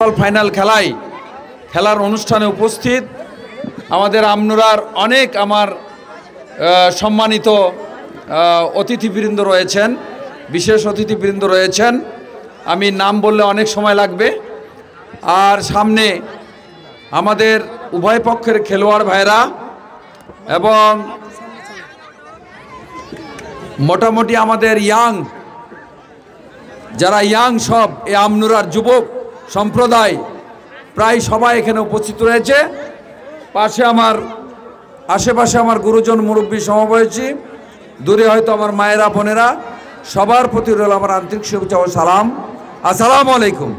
Final খেলার অনুষ্ঠানে উপস্থিত আমাদের আমনুরার অনেক আমার সম্মানিত অতিথিবৃন্দ রয়েছেন, বিশেষ অতিথিবৃন্দ রয়েছেন। আমি নাম বললে অনেক সময় লাগবে। আর সামনে আমাদের উভয় পক্ষের খেলোয়াড় ভাইরা এবং মোটামুটি আমাদের যারা সব এই আমনুরার যুবক সম্প্রদায় প্রায় সবাই এখানে উপস্থিত রয়েছে। আশেপাশে আমার গুরুজন মুরব্বী সমবয়সী, দূরে হয়তো আমার মায়েরা বোনেরা, সবার প্রতি রইল আমার আন্তরিক শুভেচ্ছা ও সালাম। আসসালামু আলাইকুম।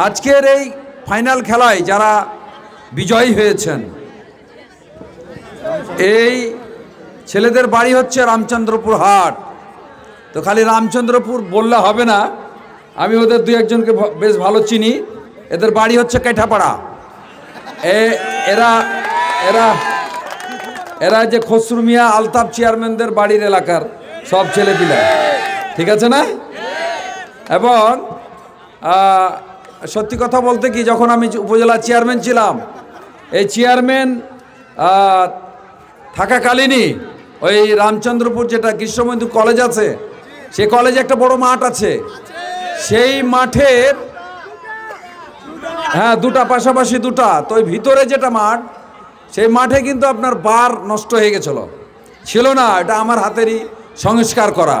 আজকের এই ফাইনাল খেলায় যারা বিজয়ী হয়েছেন, এই ছেলেদের বাড়ি হচ্ছে রামচন্দ্রপুর হাট। তো খালি রামচন্দ্রপুর বললে হবে না, আমি ওদের দুই একজনকে বেশ ভালো চিনি। এদের বাড়ি হচ্ছে কেঠাপাড়া। এরা এরা এরা যে খসরু মিয়া আলতাফ চেয়ারম্যানদের বাড়ির এলাকার সব ছেলেপিলা, ঠিক আছে না? এবং সত্যি কথা বলতে কি, যখন আমি উপজেলা চেয়ারম্যান ছিলাম, এই চেয়ারম্যান থাকাকালীনই ওই রামচন্দ্রপুর যেটা গ্রীষ্মবন্ধু কলেজ আছে, সে কলেজে একটা বড় মাঠ আছে। সেই মাঠের দুটা পাশাপাশি দুটা, তো ওই ভিতরে যেটা মাঠ, সেই মাঠে কিন্তু আপনার বার নষ্ট হয়ে ছিল না। এটা আমার হাতেরই সংস্কার করা।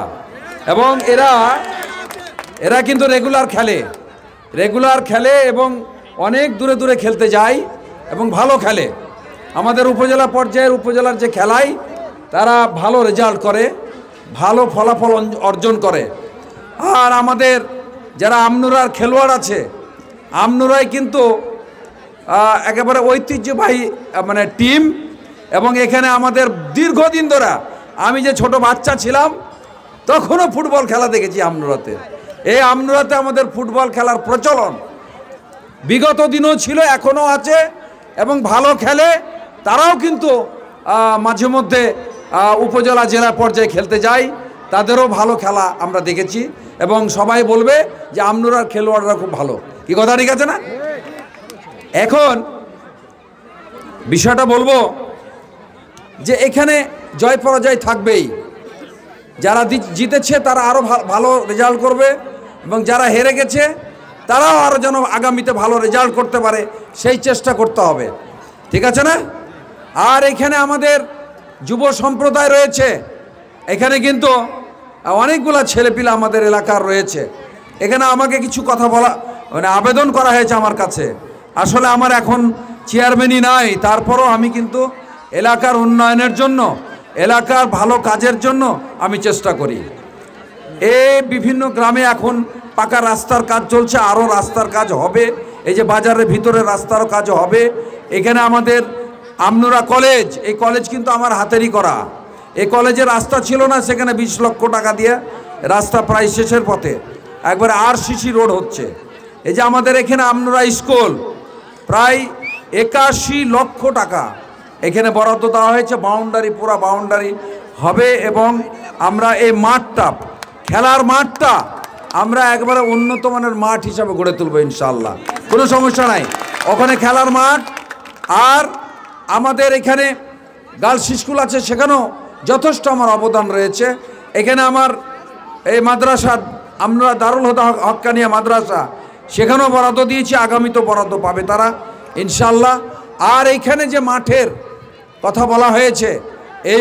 এবং এরা কিন্তু রেগুলার খেলে এবং অনেক দূরে দূরে খেলতে যায় এবং ভালো খেলে। আমাদের উপজেলা পর্যায়ের উপজেলার যে খেলায় তারা ভালো রেজাল্ট করে, ভালো ফলাফল অর্জন করে। আর আমাদের যারা আমনুরার খেলোয়াড় আছে, আমনুরাই কিন্তু একেবারে ঐতিহ্যবাহী মানে টিম। এবং এখানে আমাদের দীর্ঘদিন ধরে, আমি যে ছোট বাচ্চা ছিলাম তখনও ফুটবল খেলা দেখেছি আমনুরাতে। এই আমনুরাতে আমাদের ফুটবল খেলার প্রচলন বিগত দিনও ছিল, এখনও আছে এবং ভালো খেলে। তারাও কিন্তু মাঝে মধ্যে উপজেলা জেলা পর্যায়ে খেলতে যায়, তাদেরও ভালো খেলা আমরা দেখেছি। এবং সবাই বলবে যে আমনুরার খেলোয়াড়রা খুব ভালো। কি কথা ঠিক আছে না? এখন বিষয়টা বলবো যে এখানে জয় পরাজয় থাকবেই। যারা জিতেছে তারা আরও ভালো রেজাল্ট করবে এবং যারা হেরে গেছে তারাও আরও যেন আগামীতে ভালো রেজাল্ট করতে পারে সেই চেষ্টা করতে হবে, ঠিক আছে না? আর এখানে আমাদের যুব সম্প্রদায় রয়েছে, এখানে কিন্তু অনেকগুলো ছেলেপিলা আমাদের এলাকার রয়েছে। এখানে আমাকে কিছু কথা বলা মানে আবেদন করা হয়েছে আমার কাছে। আসলে আমার এখন চেয়ারম্যানই নাই, তারপরও আমি কিন্তু এলাকার উন্নয়নের জন্য, এলাকার ভালো কাজের জন্য আমি চেষ্টা করি। বিভিন্ন গ্রামে এখন পাকা রাস্তার কাজ চলছে, আরও রাস্তার কাজ হবে। এই যে বাজারের ভিতরে রাস্তারও কাজ হবে। এখানে আমাদের আমনুরা কলেজ, এই কলেজ কিন্তু আমার হাতেরই করা। এই কলেজে রাস্তা ছিল না, সেখানে 20 লক্ষ টাকা দিয়ে রাস্তা প্রায় শেষের পথে, একবারে RCC রোড হচ্ছে। এই যে আমাদের এখানে আমনুরা স্কুল, প্রায় 81 লক্ষ টাকা এখানে বরাদ্দ দেওয়া হয়েছে। পুরা বাউন্ডারি হবে এবং আমরা এই মাঠটা, খেলার মাঠটা আমরা একবারে উন্নত মানের মাঠ হিসাবে গড়ে তুলবো ইনশাআল্লাহ, কোনো সমস্যা নাই। ওখানে খেলার মাঠ। আর আমাদের এখানে গার্লস স্কুল আছে, সেখানেও যথেষ্ট আমার অবদান রয়েছে। এখানে আমার এই মাদ্রাসা, আমরা দারুল হুদা হক্কানিয়া মাদ্রাসা, সেখানেও বরাদ্দ দিয়েছি, আগামীতেও বরাদ্দ পাবে তারা ইনশাআল্লাহ। আর এইখানে যে মাঠের কথা বলা হয়েছে, এই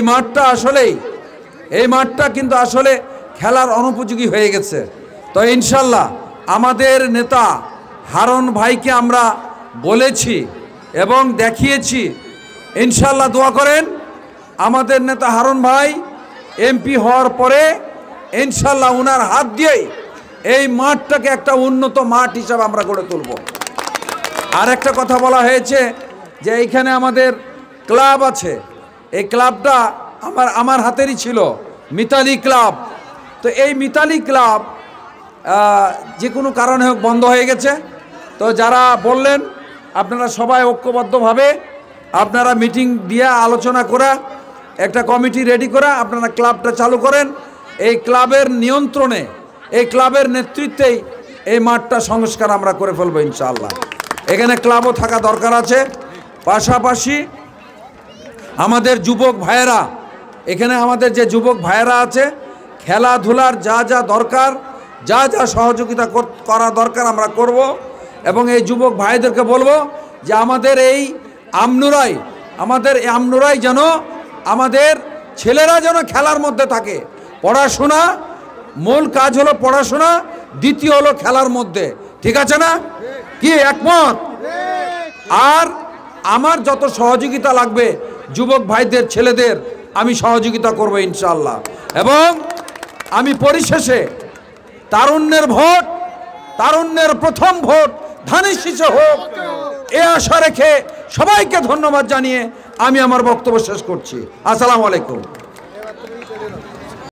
মাঠটা কিন্তু আসলে খেলার অনুপযোগী হয়ে গেছে। তো ইনশাআল্লাহ আমাদের নেতা হারুন ভাইকে আমরা বলেছি এবং দেখিয়েছি, ইনশাআল্লাহ দোয়া করেন। আমাদের নেতা হারুন ভাই MP হওয়ার পরে ইনশাআল্লাহ ওনার হাত দিয়েই এই মাঠটাকে একটা উন্নত মাঠ হিসাবে আমরা গড়ে তুলব। আর একটা কথা বলা হয়েছে যে এইখানে আমাদের ক্লাব আছে, এই ক্লাবটা আমার হাতেরই ছিল, মিতালি ক্লাব। তো এই মিতালি ক্লাব যে কোনো কারণে হোক বন্ধ হয়ে গেছে। তো যারা বললেন, আপনারা সবাই ঐক্যবদ্ধভাবে আপনারা মিটিং দিয়ে আলোচনা করা, একটা কমিটি রেডি করা, আপনারা ক্লাবটা চালু করেন। এই ক্লাবের নিয়ন্ত্রণে, এই ক্লাবের নেতৃত্বেই এই মাঠটা সংস্কার আমরা করে ফেলবো ইনশাআল্লাহ। এখানে ক্লাবও থাকা দরকার আছে। পাশাপাশি আমাদের যুবক ভাইয়েরা, এখানে আমাদের যে যুবক ভাইয়েরা আছে, খেলাধুলার যা যা দরকার, যা যা সহযোগিতা করা দরকার আমরা করব। এবং এই যুবক ভাইদেরকে বলবো যে আমাদের এই আমনুরাই যেন আমাদের ছেলেরা যেন খেলার মধ্যে থাকে। পড়াশোনা, মূল কাজ হলো পড়াশোনা, দ্বিতীয় হলো খেলার মধ্যে। ঠিক আছে না? কি একমত? আর আমার যত সহযোগিতা লাগবে যুবক ভাইদের, ছেলেদের আমি সহযোগিতা করব ইনশাআল্লাহ। এবং আমি পরিশেষে তারুণ্যের ভোট, তারুণ্যের প্রথম ভোট ধানের শীষে হোক, এ আশা রেখে সবাইকে ধন্যবাদ জানিয়ে আমি আমার বক্তব্য শেষ করছি। আসসালামু আলাইকুম।